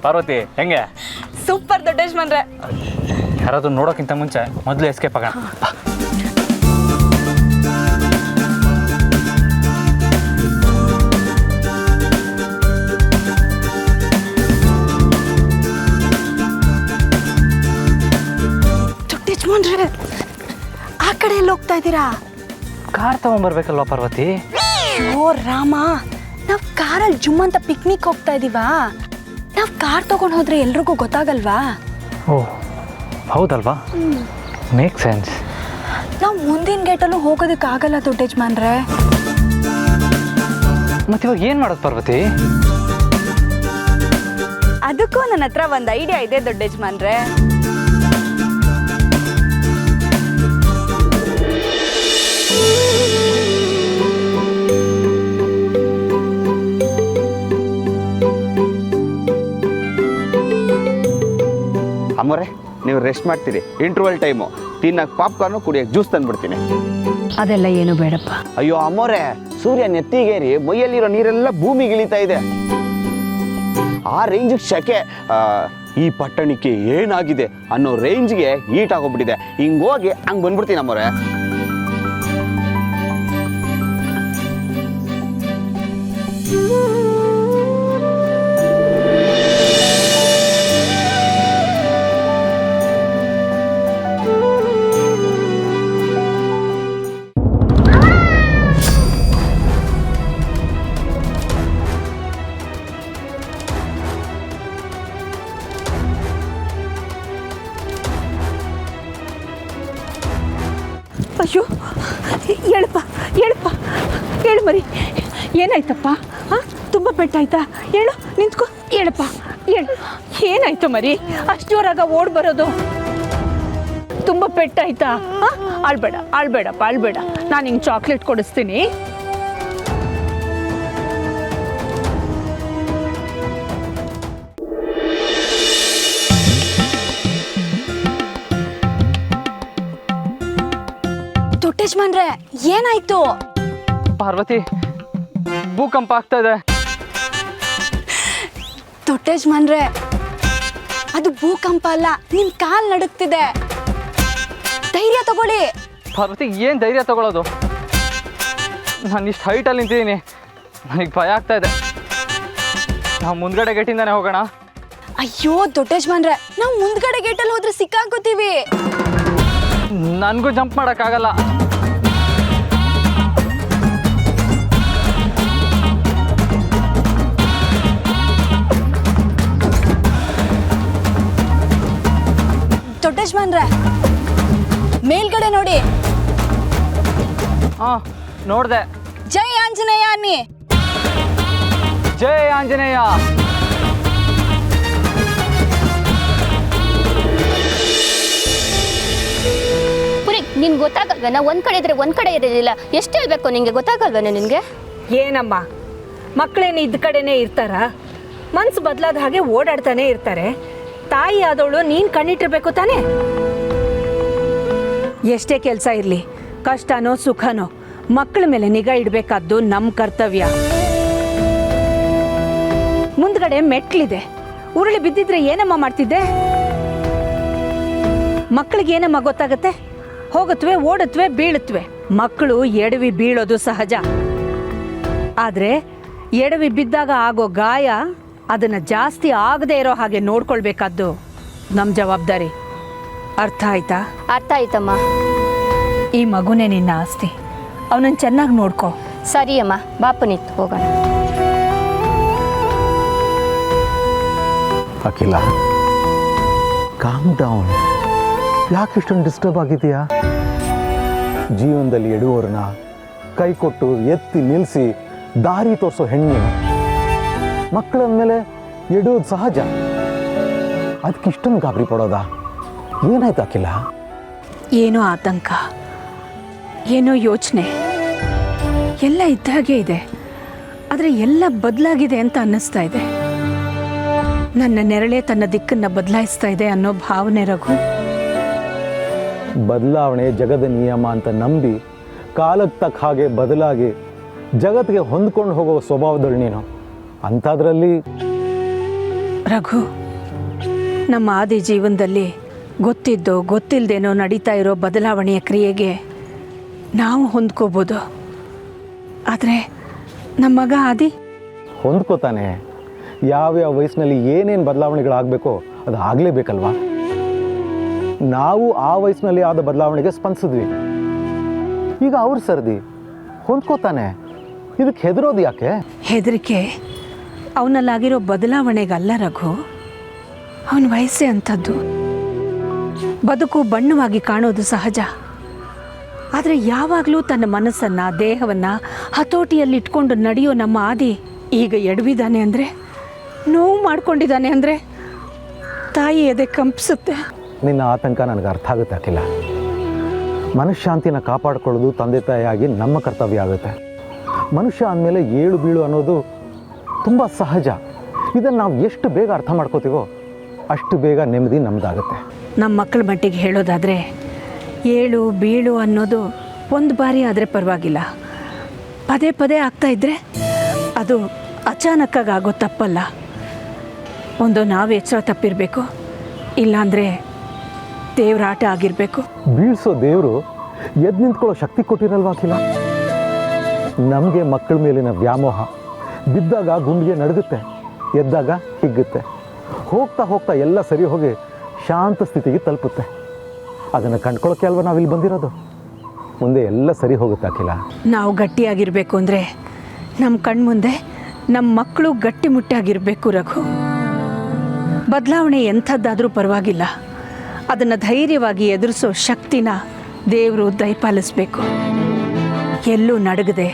ಪಾರ್ವತಿ ಹೆಂಗೆ? ಸೂಪರ್ ದೊಡ್ಡ ಯಜಮಾನ್ರೆ. ಯಾರಾದ್ರೂ ನೋಡೋಕ್ಕಿಂತ ಮುಂಚೆ ಮೊದಲು ಎಸ್ಕೇಪ್ ಆಗೋಣ. ದೊಡ್ಡ ಯಜಮಾನ್ರೆ, ಆ ಕಡೆ ಎಲ್ಲಿ ಹೋಗ್ತಾ ಇದ್ದೀರಾ? ಕಾರ್ ತಗೊಂಡ್ಬರ್ಬೇಕಲ್ವ ಪಾರ್ವತಿ? ಓ ರಾಮ, ನಾವು ಕಾರಲ್ಲಿ ಜುಮ್ ಅಂತ ಪಿಕ್ನಿಕ್ ಹೋಗ್ತಾ ಇದೀವಾ? ನಾವು ಕಾರ್ ತಗೊಂಡು ಹೋದ್ರೆ ಎಲ್ರಿಗೂ ಗೊತ್ತಾಗಲ್ವಾ? ಓ ಹೌದಲ್ವಾ, ಮೇಕ್ ಸೆನ್ಸ್. ನಾವು ಮುಂದಿನ ಗೇಟಲ್ಲೂ ಹೋಗೋದಕ್ಕಾಗಲ್ಲ ದೊಡ್ಡ ಯಜಮಾನ್ರೆ. ಮತ್ತೆ ಇವಾಗ ಏನು ಮಾಡೋದು ಪಾರ್ವತಿ? ಅದಕ್ಕೂ ನನ್ನ ಹತ್ರ ಒಂದು ಐಡಿಯಾ ಇದೆ ದೊಡ್ಡ ಯಜಮಾನ್ರೆ. ಅಮ್ಮರೇ, ನೀವು ರೆಸ್ಟ್ ಮಾಡ್ತೀರಿ, ಇಂಟರ್ವಲ್ ಟೈಮು. ತಿನ್ನಕ್ಕೆ ಪಾಪ್ಕಾರ್ನು, ಕುಡಿಯೋಕ್ಕೆ ಜ್ಯೂಸ್ ತಂದುಬಿಡ್ತೀನಿ. ಅದೆಲ್ಲ ಏನು ಬೇಡಪ್ಪ. ಅಯ್ಯೋ ಅಮ್ಮೋರೆ, ಸೂರ್ಯ ನೆತ್ತಿಗೇರಿ ಮೈಯಲ್ಲಿರೋ ನೀರೆಲ್ಲ ಭೂಮಿಗೆ ಇಳಿತಾ ಇದೆ. ಆ ರೇಂಜಿಗೆ ಶೆಕೆ. ಈ ಪಟ್ಟಣಕ್ಕೆ ಏನಾಗಿದೆ ಅನ್ನೋ ರೇಂಜ್ಗೆ ಹೀಟ್ ಆಗೋಗ್ಬಿಟ್ಟಿದೆ. ಹಿಂಗೆ ಹೋಗಿ ಹಂಗೆ ಬಂದ್ಬಿಡ್ತೀನಿ ಅಮ್ಮೋರೆ. ಅಯ್ಯೋ, ಹೇಳಪ್ಪ ಹೇಳಪ್ಪ, ಹೇಳು ಮರಿ, ಏನಾಯ್ತಪ್ಪ? ಹಾಂ, ತುಂಬ ಪೆಟ್ಟಾಯ್ತಾ? ಹೇಳು, ನಿಂತ್ಕೊ, ಹೇಳಪ್ಪ ಹೇಳು, ಏನಾಯ್ತು ಮರಿ? ಅಷ್ಟು ಜೋರಾಗ ಓಡ್ ಬರೋದು? ತುಂಬ ಪೆಟ್ಟಾಯ್ತಾ? ಹಾಂ, ಆಳ್ಬೇಡಪ್ಪ, ಆಳ್ಬೇಡ. ನಾನು ಹಿಂಗೆ ಚಾಕ್ಲೇಟ್ ಕೊಡಿಸ್ತೀನಿ. ದೊಡ್ಡ ಯಜಮಾನ್ರೆ, ಏನಾಯ್ತು? ಪಾರ್ವತಿ, ಭೂಕಂಪ ಆಗ್ತಾ ಇದೆ. ದೊಡ್ಡ ಯಜಮಾನ್ರೆ, ಅದು ಭೂಕಂಪ ಅಲ್ಲ, ನಿನ್ ಕಾಲ್ ನಡುಗ್ತಿದೆ. ಧೈರ್ಯ ತಗೊಳ್ಳಿ. ಪಾರ್ವತಿ, ಏನು ಧೈರ್ಯ ತಗೊಳ್ಳೋದು? ನಾನು ಇಷ್ಟು ಹೈಟಲ್ಲಿ ನಿಂತಿದ್ದೀನಿ, ನನಗೆ ಭಯ ಆಗ್ತಾ ಇದೆ. ನಾವು ಮುಂದ್ಗಡೆ ಗೇಟಿಂದಾನೆ ಹೋಗೋಣ. ಅಯ್ಯೋ ದೊಡ್ಡ ಯಜಮಾನ್ರೆ, ನಾವು ಮುಂದ್ಗಡೆ ಗೇಟಲ್ಲಿ ಹೋದ್ರೆ ಸಿಕ್ಕಾಕೋತೀವಿ. ನನಗೂ ಜಂಪ್ ಮಾಡೋಕ್ಕಾಗಲ್ಲ. ದೊಡ್ಡ ಯಜಮಾನ್ರೆ, ಮೇಲ್ಗಡೆ ನೋಡಿ. ಹಾಂ, ನೋಡಿದೆ. ಜೈ ಆಂಜನೇಯ ಅನ್ನಿ. ಜೈ ಆಂಜನೇಯ. ನಿನ್ಗೆ ಗೊತ್ತಾಗಲ್ವ? ನಾ ಒಂದ್ ಕಡೆ ಇದ್ರೆ ಒಂದ್ ಕಡೆ ಇರೋದಿಲ್ಲ. ಎಷ್ಟು ಹೇಳ್ಬೇಕು ನಿಂಗೆ? ಗೊತ್ತಾಗಲ್ವನ ನಿನ್ಗೆ? ಏನಮ್ಮ, ಮಕ್ಕಳೇನು ಇದ್ದ ಕಡೆನೇ ಇರ್ತಾರ? ಮನ್ಸು ಬದಲಾದ ಹಾಗೆ ಓಡಾಡ್ತಾನೆ ಇರ್ತಾರೆ. ತಾಯಿ ಆದವಳು ನೀನು ಕಣ್ಣಿಟ್ಟಿರ್ಬೇಕು ತಾನೇ. ಎಷ್ಟೇ ಕೆಲಸ ಇರಲಿ, ಕಷ್ಟನೋ ಸುಖನೋ, ಮಕ್ಕಳ ಮೇಲೆ ನಿಗಾ ಇಡಬೇಕಾದ್ದು ನಮ್ಮ ಕರ್ತವ್ಯ. ಮುಂದ್ಗಡೆ ಮೆಟ್ಲಿದೆ, ಉರುಳಿ ಬಿದ್ದಿದ್ರೆ ಏನಮ್ಮ ಮಾಡ್ತಿದ್ದೆ? ಮಕ್ಕಳಿಗೆ ಏನಮ್ಮ ಗೊತ್ತಾಗತ್ತೆ? ಹೋಗತ್ವೆ, ಓಡತ್ವೆ, ಬೀಳತ್ವೆ. ಮಕ್ಕಳು ಎಡವಿ ಬೀಳೋದು ಸಹಜ. ಆದರೆ ಎಡವಿ ಬಿದ್ದಾಗ ಆಗೋ ಗಾಯ, ಅದನ್ನು ಜಾಸ್ತಿ ಆಗದೆ ಇರೋ ಹಾಗೆ ನೋಡ್ಕೊಳ್ಬೇಕಾದ್ದು ನಮ್ಮ ಜವಾಬ್ದಾರಿ. ಅರ್ಥ ಆಯ್ತಾ? ಅರ್ಥ ಆಯ್ತಮ್ಮ. ಈ ಮಗುನೇ ನಿನ್ನ ಆಸ್ತಿ, ಅವನನ್ನು ಚೆನ್ನಾಗಿ ನೋಡ್ಕೊ. ಸರಿ ಅಮ್ಮ, ಬಾಪು ನಿಂತು ಹೋಗೋಣ. ಅಖಿಲ, ಕಾಮ್ ಡೌನ್. ಯಾಕೆ ಇಷ್ಟೊಂದು ಡಿಸ್ಟರ್ಬ್ ಆಗಿದೆಯಾ? ಜೀವನದಲ್ಲಿ ಎಡುವವ್ರನ್ನ ಕೈ ಕೊಟ್ಟು ಎತ್ತಿ ನಿಲ್ಲಿಸಿ ದಾರಿ ತೋರಿಸೋ ಹೆಣ್ಣು. ಮಕ್ಕಳ ಮೇಲೆ ಎಡುವುದು ಸಹಜ, ಅದಕ್ಕೆ ಇಷ್ಟೊಂದು ಗಾಬರಿ ಪಡೋದಾ? ಏನಾಯ್ತು ಅಖಿಲ? ಏನೋ ಆತಂಕ, ಏನೋ ಯೋಚನೆ, ಎಲ್ಲ ಇದ್ದಾಗೆ ಇದೆ. ಆದರೆ ಎಲ್ಲ ಬದಲಾಗಿದೆ ಅಂತ ಅನ್ನಿಸ್ತಾ ಇದೆ. ನನ್ನ ನೆರಳೇ ತನ್ನ ದಿಕ್ಕನ್ನು ಬದಲಾಯಿಸ್ತಾ ಇದೆ ಅನ್ನೋ ಭಾವನೆ ರಘು. ಬದಲಾವಣೆ ಜಗದ ನಿಯಮ ಅಂತ ನಂಬಿ ಕಾಲಕ್ಕೆ ತಕ್ಕ ಹಾಗೆ ಬದಲಾಗಿ ಜಗತ್ತಿಗೆ ಹೊಂದ್ಕೊಂಡು ಹೋಗೋ ಸ್ವಭಾವದಳು ನೀನು. ಅಂಥದ್ರಲ್ಲಿ ರಘು, ನಮ್ಮ ಆದಿ ಜೀವನದಲ್ಲಿ ಗೊತ್ತಿದ್ದೋ ಗೊತ್ತಿಲ್ಲದೇನೋ ನಡೀತಾ ಇರೋ ಬದಲಾವಣೆಯ ಕ್ರಿಯೆಗೆ ನಾವು ಹೊಂದ್ಕೋಬೋದು. ಆದರೆ ನಮ್ಮ ಮಗ ಆದಿ ಹೊಂದ್ಕೋತಾನೆ. ಯಾವ್ಯಾವ ವಯಸ್ಸಿನಲ್ಲಿ ಏನೇನು ಬದಲಾವಣೆಗಳಾಗಬೇಕೋ ಅದು ಆಗಲೇಬೇಕಲ್ವಾ. ನಾವು ಆ ವಯಸ್ಸಿನಲ್ಲಿ ಆದ ಬದಲಾವಣೆಗೆ ಸ್ಪಂದಿಸಿದ್ವಿ. ಈಗ ಅವ್ರ ಸರ್ದಿ ಹೊಂದ್ಕೋತಾನೆ. ಇದಕ್ಕೆ ಹೆದರೋದು ಯಾಕೆ? ಹೆದರಿಕೆ ಅವನಲ್ಲಾಗಿರೋ ಬದಲಾವಣೆಗಲ್ಲ ರಘು, ಅವನ ವಯಸ್ಸೇ ಅಂಥದ್ದು. ಬದುಕು ಬಣ್ಣವಾಗಿ ಕಾಣೋದು ಸಹಜ. ಆದರೆ ಯಾವಾಗಲೂ ತನ್ನ ಮನಸ್ಸನ್ನು ದೇಹವನ್ನು ಹತೋಟಿಯಲ್ಲಿಟ್ಕೊಂಡು ನಡೆಯೋ ನಮ್ಮ ಆದಿ ಈಗ ಎಡವಿದ್ದಾನೆ ಅಂದರೆ, ನೋವು ಮಾಡ್ಕೊಂಡಿದ್ದಾನೆ ಅಂದರೆ ತಾಯಿ ಎದೆ ಕಂಪಿಸುತ್ತೆ. ನಿನ್ನ ಆತಂಕ ನನಗೆ ಅರ್ಥ ಆಗುತ್ತೆ ಅಖಿಲ. ಮನಃಶಾಂತಿನ ಕಾಪಾಡಿಕೊಳ್ಳೋದು ತಂದೆ ತಾಯಿಯಾಗಿ ನಮ್ಮ ಕರ್ತವ್ಯ ಆಗುತ್ತೆ. ಮನುಷ್ಯ ಅಂದಮೇಲೆ ಏಳು ಬೀಳು ಅನ್ನೋದು ತುಂಬ ಸಹಜ. ಇದನ್ನು ನಾವು ಎಷ್ಟು ಬೇಗ ಅರ್ಥ ಮಾಡ್ಕೋತೀವೋ ಅಷ್ಟು ಬೇಗ ನೆಮ್ಮದಿ ನಮ್ಮದಾಗುತ್ತೆ. ನಮ್ಮ ಮಕ್ಕಳ ಮಟ್ಟಿಗೆ ಹೇಳೋದಾದರೆ ಏಳು ಬೀಳು ಅನ್ನೋದು ಒಂದು ಬಾರಿ ಆದರೆ ಪರವಾಗಿಲ್ಲ. ಪದೇ ಪದೇ ಆಗ್ತಾಯಿದ್ರೆ ಅದು ಅಚಾನಕ್ಕಾಗಿ ಆಗೋ ತಪ್ಪಲ್ಲ. ಒಂದು ನಾವು ಎಚ್ಚರ ತಪ್ಪಿರಬೇಕು, ಇಲ್ಲಾಂದರೆ ದೇವ್ರ ಆಟ ಆಗಿರಬೇಕು. ಬೀಳ್ಸೋ ದೇವರು ಎದ್ದು ನಿಂತ್ಕೊಳ್ಳೋ ಶಕ್ತಿ ಕೊಟ್ಟಿರಲ್ವಾ ಅಖಿಲ? ನಮಗೆ ಮಕ್ಕಳ ಮೇಲಿನ ವ್ಯಾಮೋಹ ಬಿದ್ದಾಗ ಗುಂಡಿಗೆ ನಡುಗುತ್ತೆ, ಎದ್ದಾಗ ಹಿಗ್ಗುತ್ತೆ. ಹೋಗ್ತಾ ಹೋಗ್ತಾ ಎಲ್ಲ ಸರಿ ಹೋಗಿ ಶಾಂತ ಸ್ಥಿತಿಗೆ ತಲುಪುತ್ತೆ. ಅದನ್ನು ಕಂಡ್ಕೊಳ್ಳೋಕೆ ಅಲ್ವಾ ನಾವಿಲ್ಲಿ ಬಂದಿರೋದು. ಮುಂದೆ ಎಲ್ಲ ಸರಿ ಹೋಗುತ್ತೆ ಅಖಿಲ. ನಾವು ಗಟ್ಟಿಯಾಗಿರಬೇಕು ಅಂದರೆ ನಮ್ಮ ಕಣ್ಮುಂದೆ ನಮ್ಮ ಮಕ್ಕಳು ಗಟ್ಟಿಮುಟ್ಟಾಗಿರಬೇಕು ರಘು. ಬದಲಾವಣೆ ಎಂಥದ್ದಾದರೂ ಪರವಾಗಿಲ್ಲ, ಅದನ್ನು ಧೈರ್ಯವಾಗಿ ಎದುರಿಸೋ ಶಕ್ತಿನ ದೇವರು ದಯಪಾಲಿಸಬೇಕು. ಎಲ್ಲೂ ನಡಗದೆ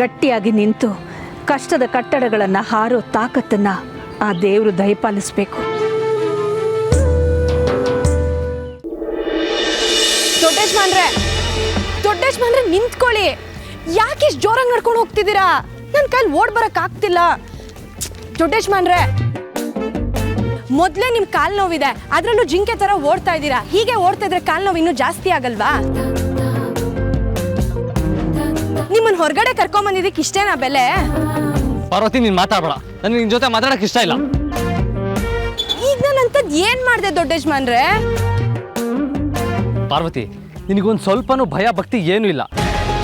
ಗಟ್ಟಿಯಾಗಿ ನಿಂತು ಕಷ್ಟದ ಕಟ್ಟಡಗಳನ್ನು ಹಾರೋ ತಾಕತ್ತನ್ನು ಆ ದೇವರು ದಯಪಾಲಿಸಬೇಕು. ದೊಡ್ಡೇಶ್ಮಂದ್ರೆ ನಿಂತ್ಕೊಳ್ಳಿ. ಯಾಕೆ ಇಷ್ಟು ಜೋರಾಗಿ ನಡ್ಕೊಂಡು ಹೋಗ್ತಿದ್ದೀರಾ? ನನ್ನ ಕೈಲಿ ಓಡ್ ಬರಕ್ ಆಗ್ತಿಲ್ಲ. ದೊಡ್ಡೇಶ್ಮಂದ್ರೆ, ಮೊದಲೇ ನಿಮ್ಮ ಕಾಲು ನೋವಿದೆ, ಅದರಲ್ಲೂ ಜಿಂಕೆ ಥರ ಓಡ್ತಾ ಇದ್ದೀರಾ. ಹೀಗೆ ಓಡ್ತಾ ಇದ್ರೆ ಕಾಲು ನೋವು ಇನ್ನೂ ಜಾಸ್ತಿ ಆಗಲ್ವಾ? ನಿಮ್ಮನ್ನು ಹೊರಗಡೆ ಕರ್ಕೊಂಬಂದಿದ್ದಕ್ಕೆ ಇಷ್ಟೇನಾ ಬೆಲೆ? ಪಾರ್ವತಿ, ನೀನು ಮಾತಾಡಬೇಡ. ನನಗೆ ನಿನ್ನ ಜೊತೆ ಮಾತಾಡೋಕೆ ಇಷ್ಟ ಇಲ್ಲ. ಈಗ ನಾನು ಅಂಥದ್ದು ಏನು ಮಾಡಿದೆ ದೊಡ್ಡೇಶ್ಮಂದ್ರೆ? ಪಾರ್ವತಿ, ನಿನಗೊಂದು ಸ್ವಲ್ಪನೂ ಭಯ ಭಕ್ತಿ ಏನೂ ಇಲ್ಲ.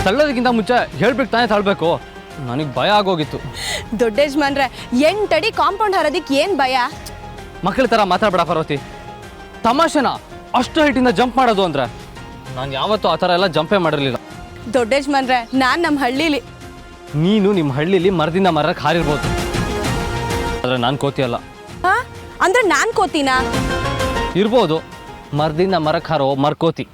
ತಳ್ಳೋದಕ್ಕಿಂತ ಮುಂಚೆ ಹೇಳ್ಬೇಕು ತಾನೇ ತಳ್ಳಬೇಕು. ನನಗೆ ಭಯ ಆಗೋಗಿತ್ತು. ದೊಡ್ಡೇಶ್ಮಂದ್ರೆ, 8 ಅಡಿ ಕಾಂಪೌಂಡ್ ಹರೋದಕ್ಕೆ ಏನು ಭಯ? ಮಕ್ಕಳ ಥರ ಮಾತಾಡಬೇಡ ಪಾರ್ವತಿ. ತಮಾಷೆನ ಅಷ್ಟು ಹೈಟಿಂದ ಜಂಪ್ ಮಾಡೋದು ಅಂದರೆ ನಾನು ಯಾವತ್ತೂ ಆ ಥರ ಎಲ್ಲ ಜಂಪೇ ಮಾಡಿರಲಿಲ್ಲ. ದೊಡ್ಡೇಶ್ಮಂದ್ರೆ, ನಾನು ನಮ್ಮ ಹಳ್ಳೀಲಿ. ನೀನು ನಿಮ್ಮ ಹಳ್ಳಿಲಿ ಮರದಿಂದ ಮರಕ್ಕೆ ಹಾರಿರ್ಬೋದು, ಆದರೆ ನಾನು ಕೋತಿಯಲ್ಲ. ಅಂದ್ರೆ ನಾನು ಕೋತಿನಾ? ಇರ್ಬೋದು, ಮರದಿಂದ ಮರಕ್ಕೆ ಹಾರೋ ಮರ್ಕೋತಿ.